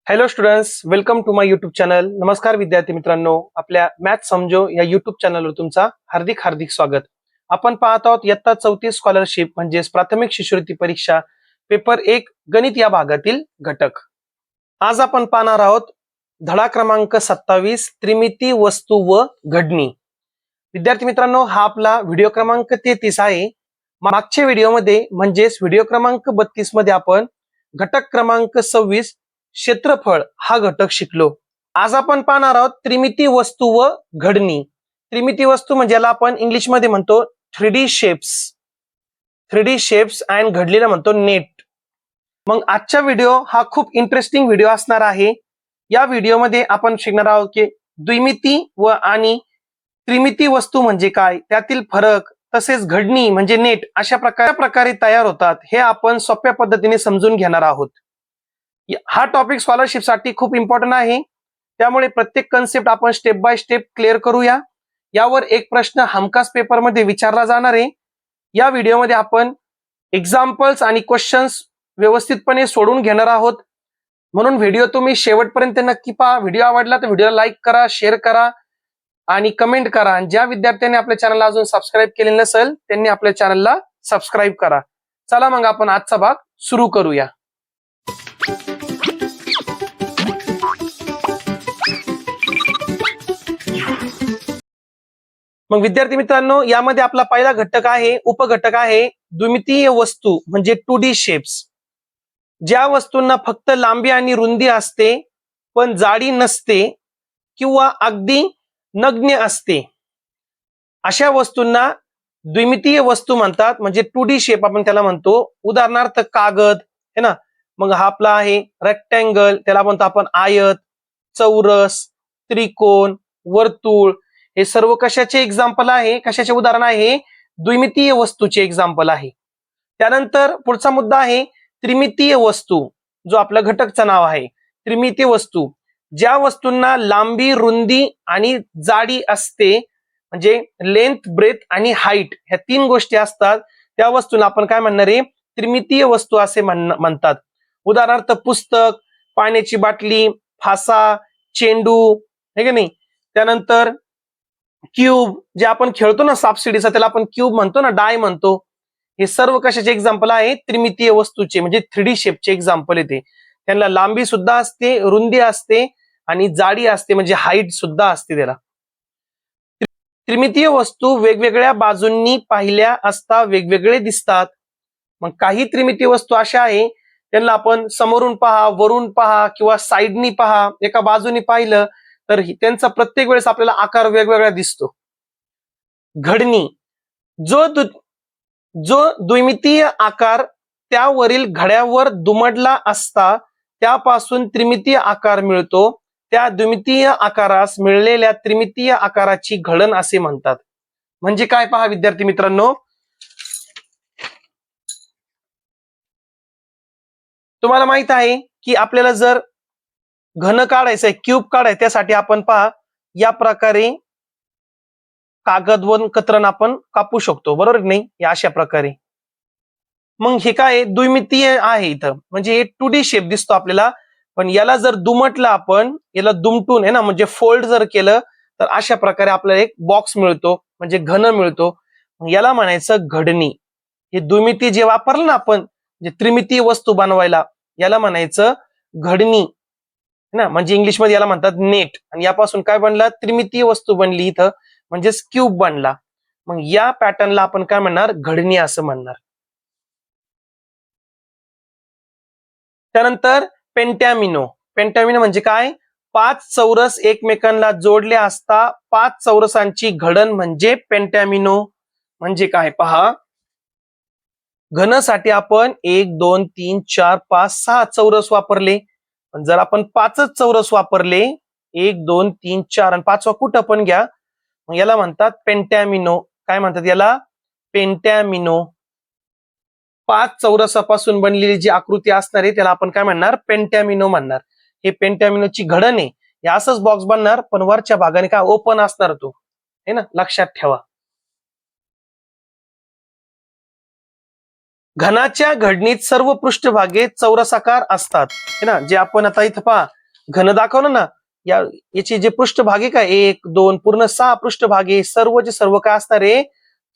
Hello students, welcome to my YouTube channel. नमस्कार विद्यार्थी मित्रांनो, आपल्या मॅथ समजो या युट्यूब चॅनलवर तुमचा हार्दिक हार्दिक स्वागत. आपण पाहत आहोत इयत्ता 34 स्कॉलरशिप म्हणजेच प्राथमिक शिष्यवृत्ती परीक्षा पेपर 1 गणित या भागातील घटक. आज आपण पाहणार आहोत धडा क्रमांक 27 त्रिमिती वस्तू व घडणी. विद्यार्थी मित्रांनो, हा आपला व्हिडिओ क्रमांक 33 आहे. मागच्या व्हिडिओमध्ये म्हणजेच व्हिडिओ क्रमांक 32 मध्ये आपण घटक क्रमांक 26 क्षेत्रफळ हा घटक शिकलो. आज आपण पाहणार आहोत त्रिमिती वस्तू व घडणी. त्रिमिती वस्तू म्हणजे याला आपण इंग्लिश मध्ये म्हणतो 3D shapes. 3D shapes and घडलेला म्हणतो नेट. मग आजचा व्हिडिओ हा खूप इंटरेस्टिंग व्हिडिओ असणार आहे. या व्हिडिओमध्ये आपण शिकणार आहोत की द्विमिती व आणि त्रिमिती वस्तू म्हणजे काय, त्यातील फरक, तसेच घडणी म्हणजे नेट अशा प्रकारे तयार होतात हे आपण सोप्या पद्धतीने समजून घेणार आहोत. हा टॉपिक स्कॉलरशिप साठी खूप इम्पॉर्टंट आहे, त्यामुळे प्रत्येक कन्सेप्ट आपण स्टेप बाय स्टेप क्लिअर करूया. यावर एक प्रश्न हमखास पेपर मध्ये विचारला जाणार आहे. या व्हिडिओमध्ये आपण एक्झाम्पल्स आणि क्वेश्चन्स व्यवस्थितपणे सोडून घेणार आहोत, म्हणून व्हिडिओ तुम्ही शेवटपर्यंत नक्की पहा. व्हिडिओ आवडला तर व्हिडिओला लाईक करा, शेअर करा आणि कमेंट करा. आणि ज्या विद्यार्थ्यांनी आपल्या चॅनलला अजून सबस्क्राईब केले नसेल त्यांनी आपल्या चॅनलला सबस्क्राईब करा. चला मग आपण आजचा भाग सुरू करूया. मग विद्यार्थी मित्रांनो, यामध्ये आपला पहिला घटक आहे, उपघटक आहे द्विमितीय वस्तू म्हणजे 2D शेप्स. ज्या वस्तूंना फक्त लांबी आणि रुंदी असते पण जाडी नसते किंवा अगदी नग्न असते, अशा वस्तूंना द्विमितीय वस्तू म्हणतात. म्हणजे 2D शेप आपण त्याला म्हणतो. उदाहरणार्थ कागद है ना, मग हा आपला आहे रेक्टँगल, त्याला म्हणतो आपण आयत, चौरस, त्रिकोण, वर्तुळ. हे सर्व कशाचे एक्झाम्पल आहे, कशाचे उदाहरण आहे, द्विमितीय वस्तूचे एक्झाम्पल आहे. त्यानंतर पुढचा मुद्दा आहे त्रिमितीय वस्तू, जो आपल्या घटकचं नाव आहे. त्रिमितीय वस्तू ज्या वस्तूंना लांबी, रुंदी आणि जाडी असते, म्हणजे लेंथ, ब्रेथ आणि हाईट ह्या 3 गोष्टी असतात, त्या वस्तूंना आपण काय म्हणणार आहे, त्रिमितीय वस्तू असे म्हणतात. उदाहरणार्थ पुस्तक, पाण्याची बाटली, फासा, चेंडू, हे की नाही. त्यानंतर क्यूब, जे आपण खेळतो ना सापशिडीचा, त्याला आपण क्यूब म्हणतो ना, डाय म्हणतो. हे सर्व कशाचे एक्झाम्पल आहे, त्रिमितीय वस्तूचे म्हणजे 3D शेपचे एक्झाम्पल येते. त्यांना लांबी सुद्धा असते, रुंदी असते आणि जाडी असते, म्हणजे हाईट सुद्धा असते त्याला. त्रिमितीय वस्तू वेगवेगळ्या बाजूंनी पाहिल्या असता वेगवेगळे दिसतात. मग काही त्रिमितीय वस्तू अशा आहे, त्यांना आपण समोरून पहा, वरून पहा किंवा साईडनी पहा, एका बाजूनी पाहिलं तर त्यांचा प्रत्येक वेळेस आपल्याला आकार वेगवेगळा दिसतो. घडणी जो द्विमितीय आकार त्यावरील घड्यावर दुमडला असता त्यापासून त्रिमितीय आकार मिळतो, त्या द्विमितीय आकारास मिळलेल्या त्रिमितीय आकाराची घडण असे म्हणतात. म्हणजे काय पहा विद्यार्थी मित्रांनो, तुम्हाला माहित आहे की आपल्याला जर घन काढायचं आहे, क्यूब काढायचं, त्यासाठी आपण पहा या प्रकारे कागद व कतरन आपण कापू शकतो, बरोबर नाही, या अशा प्रकारे. मग हे काय द्विमितीय आहे इथं, म्हणजे हे 2D शेप दिसतो आपल्याला. पण याला जर दुमटलं आपण, याला दुमटून आहे ना, म्हणजे फोल्ड जर केलं तर अशा प्रकारे आपल्याला एक बॉक्स मिळतो, म्हणजे घन मिळतो. याला म्हणायचं घडणी. हे द्विमिती जे वापरलं ना आपण, जे त्रिमितीय वस्तू बनवायला, याला म्हणायचं घडणी ना, म्हणजे इंग्लिश मध्ये याला म्हणतात नेट. आणि यापासून काय बनला, त्रिमितीय वस्तू बनली इथं, म्हणजेच क्यूब बनला. मग या पॅटर्नला आपण काय म्हणणार, घडणी असं म्हणणार. त्यानंतर पेंटॅमिनो. पेंटॅमिनो म्हणजे काय, 5 चौरस एकमेकांना जोडले असता 5 चौरसांची घडण म्हणजे पेंटॅमिनो. म्हणजे काय पहा, घनसाठी आपण 1 2 3 4 5 6 चौरस वापरले. पण जर आपण 5च चौरस वापरले, 1 2 3 4 आणि 5वा कुठं पण घ्या, मग याला म्हणतात पेंटॅमिनो. काय म्हणतात याला, पेंटॅमिनो. 5 चौरसापासून बनलेली जी आकृती असणार आहे त्याला आपण काय म्हणणार, पेंटॅमिनो म्हणणार. हे पेंटॅमिनोची घडण आहे. हे असंच बॉक्स बनणार, पण वरच्या भागाने काय ओपन असणार तो, है ना, लक्षात ठेवा. घनाच्या घडणीत सर्व पृष्ठभागे चौरसाकार असतात, है ना. जे आपण आता इथं पहा घन दाखवलं ना, याचे जे पृष्ठभागे काय 1 2 पूर्ण 6 पृष्ठभागे सर्वचे सर्व काय असणारे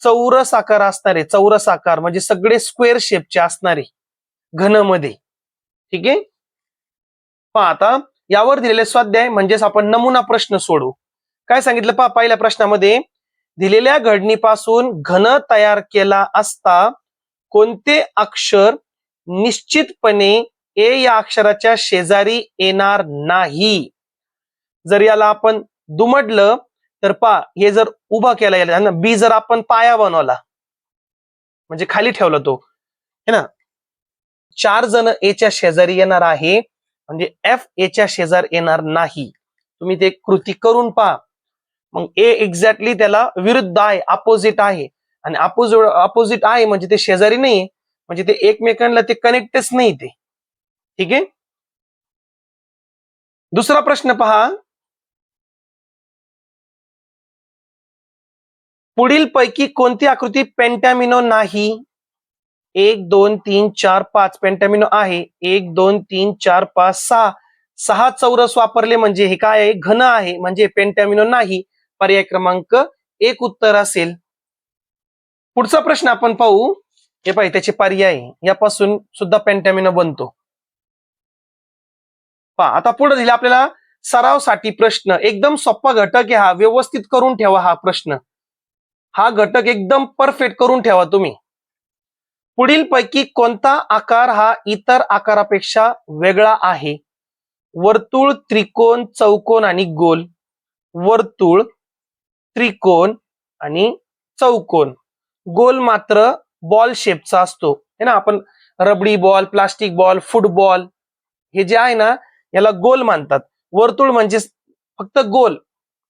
चौरसाकार असणारे. चौरसाकार म्हणजे सगळे स्क्वेअर शेपचे असणारे घनमध्ये. ठीक आहे. पहा आता यावर दिलेले स्वाध्याय म्हणजेच आपण नमुना प्रश्न सोडवू. काय सांगितलं पहा पहिल्या प्रश्नामध्ये, दिलेल्या घडणीपासून घन तयार केला असता कोणते अक्षर निश्चितपणे ए या अक्षराच्या शेजारी येणार नाही. जर याला आपण दुमडलं तर पहा, हे जर उभा केला याला बी, जर आपण पाया बनवला म्हणजे खाली ठेवला तो, है ना, 4 जण एच्या शेजारी येणार आहे म्हणजे एफ एच्या शेजार येणार नाही. तुम्ही ते कृती करून पहा. मग ए एक्झॅक्टली त्याला विरुद्ध आहे, अपोजिट आहे, आणि अपोजिट आहे म्हणजे ते शेजारी नाही, म्हणजे ते एकमेकांना ते कनेक्टच नाही ते. ठीक आहे. दुसरा प्रश्न पहा, पुढील पैकी कोणती आकृती पेंटॅमिनो नाही. 1 2 3 4 5 पेंटॅमिनो आहे. 1 2 3 4 5 6 6 चौरस वापरले म्हणजे हे काय आहे, घन आहे, म्हणजे पेंटॅमिनो नाही. पर्याय क्रमांक 1 उत्तर असेल. पुढचा प्रश्न आपण पाहू. हे पाहिजे त्याचे पर्याय, यापासून सुद्धा पेंटॅमिनो बनतो. पहा आता पुढे दिला आपल्याला सरावसाठी प्रश्न. एकदम सोपा घटक आहे हा, व्यवस्थित करून ठेवा हा प्रश्न. हा घटक एकदम परफेक्ट करून ठेवा तुम्ही. पुढील पैकी कोणता आकार हा इतर आकारापेक्षा वेगळा आहे. वर्तुळ, त्रिकोण, चौकोन आणि गोल. वर्तुळ, त्रिकोण आणि चौकोन. गोल मात्र बॉल शेपचा असतो, है ना. आपण rabri ball, plastic ball, football हे जे आहे ना याला गोल मानतात. वर्तुळ म्हणजे फक्त गोल,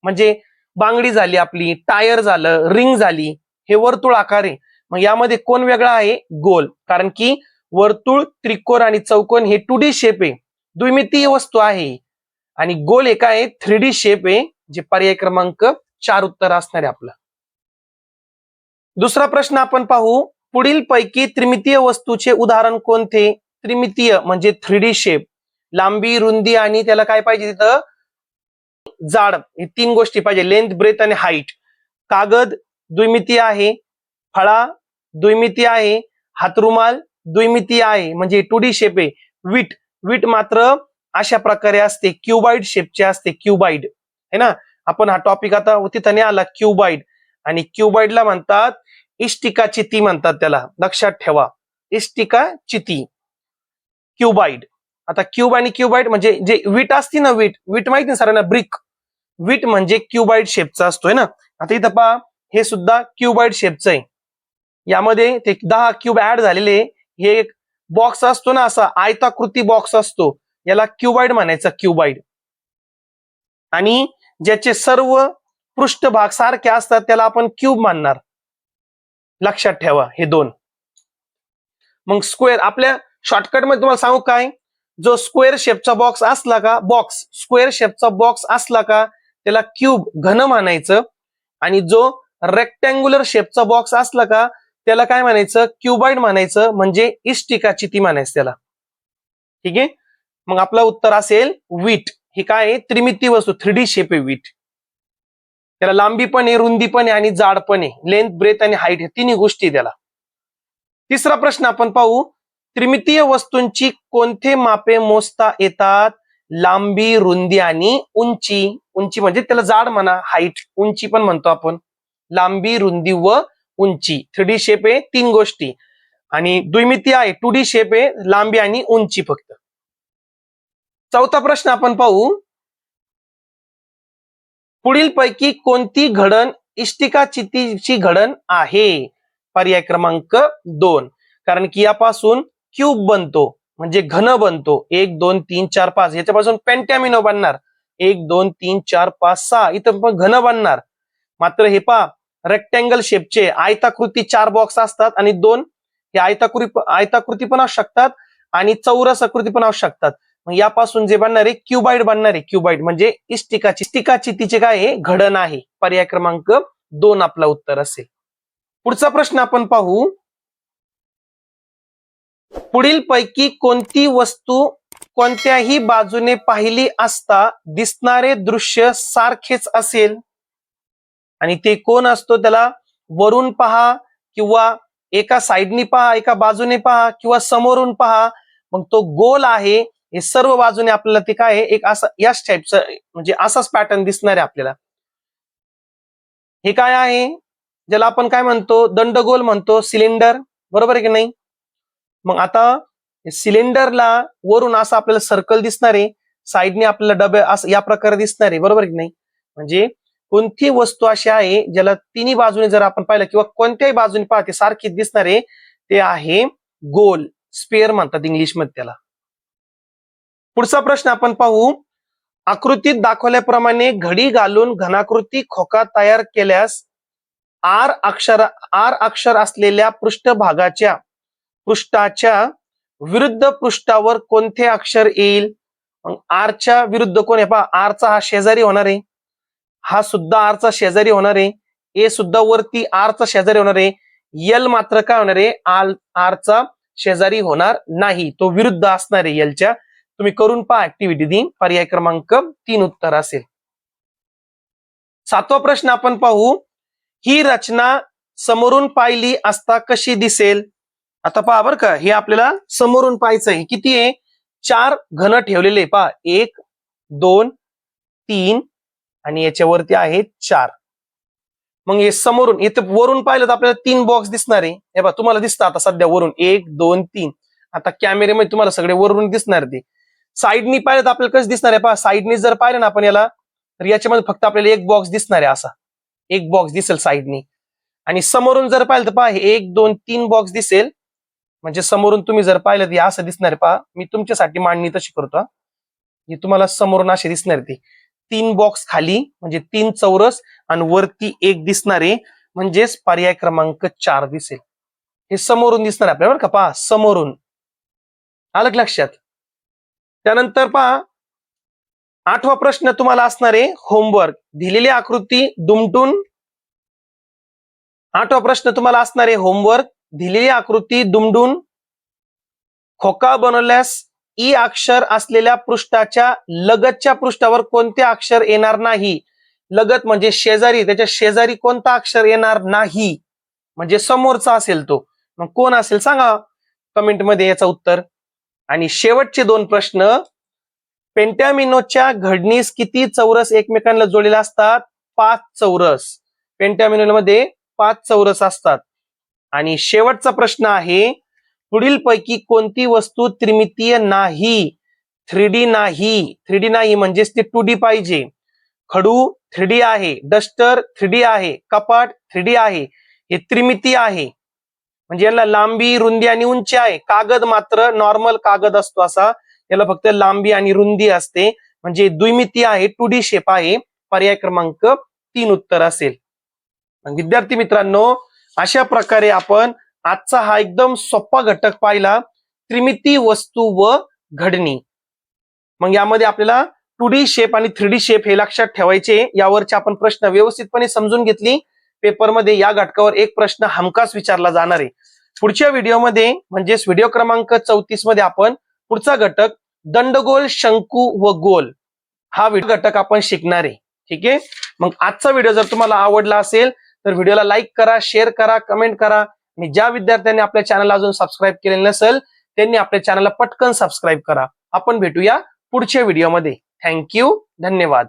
म्हणजे बांगडी झाली आपली, टायर झालं, रिंग झाली, हे वर्तुळ आकार आहे. मग यामध्ये कोण वेगळा आहे, गोल. कारण की वर्तुळ, त्रिकोण आणि चौकोन हे 2D शेप आहे, द्विमितीय वस्तू आहे, आणि गोल एका आहे 3D शेप आहे, जे पर्याय क्रमांक 4 उत्तर असणार आहे आपलं. दुसरा प्रश्न आपण पाहू. पुढील पैकी त्रिमितीय वस्तूचे उदाहरण कोणते. त्रिमितीय म्हणजे 3D शेप, लांबी, रुंदी आणि त्याला काय पाहिजे तिथं जाड, हे 3 गोष्टी पाहिजे, लेंथ, ब्रेथ आणि हाईट. कागद द्विमितीय आहे, फळा द्विमितीय आहे, हातरुमाल द्विमितीय आहे, म्हणजे 2D शेप आहे. वीट, वीट मात्र अशा प्रकारे असते, क्युबाइड शेपचे असते, क्युबाइड, है ना. आपण हा टॉपिक आता तिथं नाही आला, क्युबाइड. आणि क्युबाइडला म्हणतात इष्टिका चिती म्हणतात, त्याला लक्षात ठेवा, इष्टिका चिती, क्युबाइड. आता क्यूब आणि क्युबाइड म्हणजे जे वीट असते ना, वीट, वीट माहिती ना सरांना, ब्रिक, वीट म्हणजे क्युबाइड शेपचा असतोय ना. आता इथं पहा, हे सुद्धा क्युबाइड शेपचं आहे. यामध्ये ते 10 क्यूब ऍड झालेले. हे एक बॉक्स असतो ना, असा आयताकृती बॉक्स असतो, याला क्युबाइड म्हणायचं, क्युबाइड. आणि ज्याचे सर्व पृष्ठभाग सारखे असतात त्याला आपण क्यूब मानणार, लक्षात ठेवा हे दोन. मग स्क्वेअर, आपल्या शॉर्टकट मध्ये तुम्हाला सांगू काय, जो स्क्वेअर शेपचा बॉक्स असला का, बॉक्स स्क्वेअर शेपचा बॉक्स असला का त्याला क्यूब, घन म्हणायचं. आणि जो रेक्टँग्युलर शेपचा बॉक्स असला का त्याला काय म्हणायचं, क्युबाइड म्हणायचं, म्हणजे इष्टिका चिती म्हणायचं त्याला. ठीक आहे. मग आपलं उत्तर असेल वीट. हे काय आहे, त्रिमितीय वस्तू, 3D शेप आहे वीट. त्याला लांबी पण आहे, रुंदी पण आहे आणि जाड पण आहे, लेंथ, ब्रेथ आणि हाईट, हे तिन्ही गोष्टी त्याला. तिसरा प्रश्न आपण पाहू. त्रिमितीय वस्तूंची कोणते मापे मोजता येतात. लांबी, रुंदी आणि उंची. उंची म्हणजे त्याला जाड म्हणा, हाईट, उंची पण म्हणतो आपण. लांबी, रुंदी व उंची. 3D शेप आहे, 3 गोष्टी. आणि द्विमितीय आहे, 2D शेप आहे, लांबी आणि उंची फक्त. चौथा प्रश्न आपण पाहू. पुढील पैकी कोणती घडण इष्टिका चितीची घडण आहे. पर्याय क्रमांक 2. कारण की यापासून क्यूब बनतो, म्हणजे घन बनतो. 1 2 3 4 5 याच्यापासून पेंटॅमिनो बनणार. 1 2 3 4 5 6 इथं पण घन बनणार. मात्र हे पहा, रेक्टँगल शेपचे आयताकृती 4 बॉक्स असतात, आणि 2 हे आयताकृती पण असू शकतात आणि चौरस आकृती पण असू शकतात. मग यापासून जे बनणारे क्युबाइड बनणारे, क्युबाइड म्हणजे इष्टिका चितीचे काय आहे, घडण आहे. पर्याय क्रमांक 2 आपला उत्तर असेल. पुढचा प्रश्न आपण पाहू. पुढील पैकी कोणती वस्तू कोणत्याही बाजूने पाहिली असता दिसणारे दृश्य सारखेच असेल? आणि ते कोण असतो? त्याला वरून पहा किंवा एका साइडनी पहा, एका बाजूने पहा किंवा समोरून पहा. मग तो गोल आहे. हे सर्व बाजूने आपल्याला ते काय आहे, एक असं याच टाईपचं म्हणजे असाच पॅटर्न दिसणार आहे आपल्याला. हे काय आहे? ज्याला आपण काय म्हणतो? दंडगोल म्हणतो, सिलेंडर. बरोबर आहे की नाही? मग आता सिलेंडरला वरून असं आपल्याला सर्कल दिसणार आहे, साइडने आपल्याला डबे असं या प्रकारे दिसणार आहे. बरोबर आहे की नाही? म्हणजे कोणती वस्तू अशी आहे ज्याला तिन्ही बाजूने जर आपण पाहिलं किंवा कोणत्याही बाजूने पाहते सारखी दिसणार आहे, ते आहे गोल. स्पेअर म्हणतात इंग्लिशमध्ये त्याला. पुढचा प्रश्न आपण पाहू. आकृतीत दाखवल्याप्रमाणे घडी घालून घनाकृती खोका तयार केल्यास आर अक्षर असलेल्या पृष्ठाच्या विरुद्ध पृष्ठावर कोणते अक्षर येईल? मग आरच्या विरुद्ध कोण आहे पहा, आरचा हा शेजारी होणार आहे, हा सुद्धा आरचा शेजारी होणार आहे, ए सुद्धा वरती आरचा शेजारी होणार आहे, यल मात्र काय होणार आहे? आरचा शेजारी होणार नाही, तो विरुद्ध असणार आहे एलच्या. तुम्ही करून पहा ऍक्टिव्हिटी 3, पर्याय क्रमांक 3 उत्तर असेल. 7वा प्रश्न आपण पाहू. ही रचना समोरून पाहिली असता कशी दिसेल? आता पहा बरं का, हे आपल्याला समोरून पाहायचं आहे. किती आहे? 4 घन ठेवलेले पहा, 1 2 3 आणि याच्यावरती आहे 4. मग हे समोरून इथे वरून पाहिलं तर आपल्याला 3 बॉक्स दिसणार आहे. हे बघा तुम्हाला दिसतं आता सध्या वरून 1 2 3. आता कॅमेरेमध्ये तुम्हाला सगळे वरून दिसणार ते. साईडनी पाहिलं तर आपल्याला कसं दिसणार आहे पहा, साईडनी जर पाहिलं ना आपण याला, तर याच्यामध्ये फक्त आपल्याला एक बॉक्स दिसणार आहे, असा एक बॉक्स दिसेल साईडनी. आणि समोरून जर पाहिलं तर पहा, 1 2 3 बॉक्स दिसेल. म्हणजे समोरून तुम्ही जर पाहिलं तर असं दिसणार आहे पहा. मी तुमच्यासाठी मांडणी तशी करतो. हे तुम्हाला समोरून असे दिसणार ते 3 बॉक्स खाली म्हणजे 3 चौरस आणि वरती एक दिसणार आहे, म्हणजेच पर्याय क्रमांक 4 दिसेल. हे समोरून दिसणार आपल्याला बरं का, पहा समोरून. आलं लक्षात? त्यानंतर पहा 8वा प्रश्न तुम्हाला असणार आहे होमवर्क. दिलेली आकृती दुमटून 8वा प्रश्न तुम्हाला असणार आहे होमवर्क. दिलेली आकृती दुमडून खोका बनवल्यास ई अक्षर असलेल्या पृष्ठाच्या लगतच्या पृष्ठावर कोणते अक्षर येणार नाही? लगत म्हणजे शेजारी, त्याच्या शेजारी कोणता अक्षर येणार नाही? म्हणजे समोरचा असेल तो. मग कोण असेल सांगा कमेंट मध्ये याचं उत्तर. आणि शेवटचे 2 प्रश्न. पेंटॅमिनोच्या घडणीस किती चौरस एकमेकांना जोडलेले असतात? 5 चौरस. पेंटॅमिनोमध्ये 5 चौरस असतात. आणि शेवटचा प्रश्न आहे, पुढील पैकी कोणती वस्तू त्रिमितीय नाही? 3D नाही. 3D नाही म्हणजेच ते 2D पाहिजे. खडू 3D आहे, डस्टर 3D आहे, कपाट 3D आहे. हे त्रिमितीय आहे म्हणजे याला लांबी रुंदी आणि उंची आहे. कागद मात्र नॉर्मल कागद असतो असा, याला फक्त लांबी आणि रुंदी असते, म्हणजे द्विमितीय आहे, 2D शेप आहे. पर्याय क्रमांक 3 उत्तर असेल. विद्यार्थी मित्रांनो, अशा प्रकारे आपण आजचा हा एकदम सोपा घटक पाहिला, त्रिमितीय वस्तू व घडणी. मग यामध्ये आपल्याला 2D शेप आणि 3D शेप हे लक्षात ठेवायचे. यावरचे आपण प्रश्न व्यवस्थितपणे समजून घेतली. पेपरमध्ये या घटकावर एक प्रश्न हमखास विचारला जाणार आहे. पुढच्या व्हिडिओमध्ये म्हणजेच व्हिडिओ क्रमांक 34 मध्ये आपण पुढचा घटक दंडगोल, शंकू व गोल हा घटक आपण शिकणार आहे. ठीक आहे. मग आजचा व्हिडिओ जर तुम्हाला आवडला असेल तर व्हिडिओला लाईक करा, शेअर करा, कमेंट करा. आणि ज्या विद्यार्थ्यांनी आपल्या चॅनलला अजून सबस्क्राईब केलेलं नसेल त्यांनी आपल्या चॅनलला पटकन सबस्क्राईब करा. आपण भेटूया पुढच्या व्हिडिओमध्ये. थँक्यू, धन्यवाद.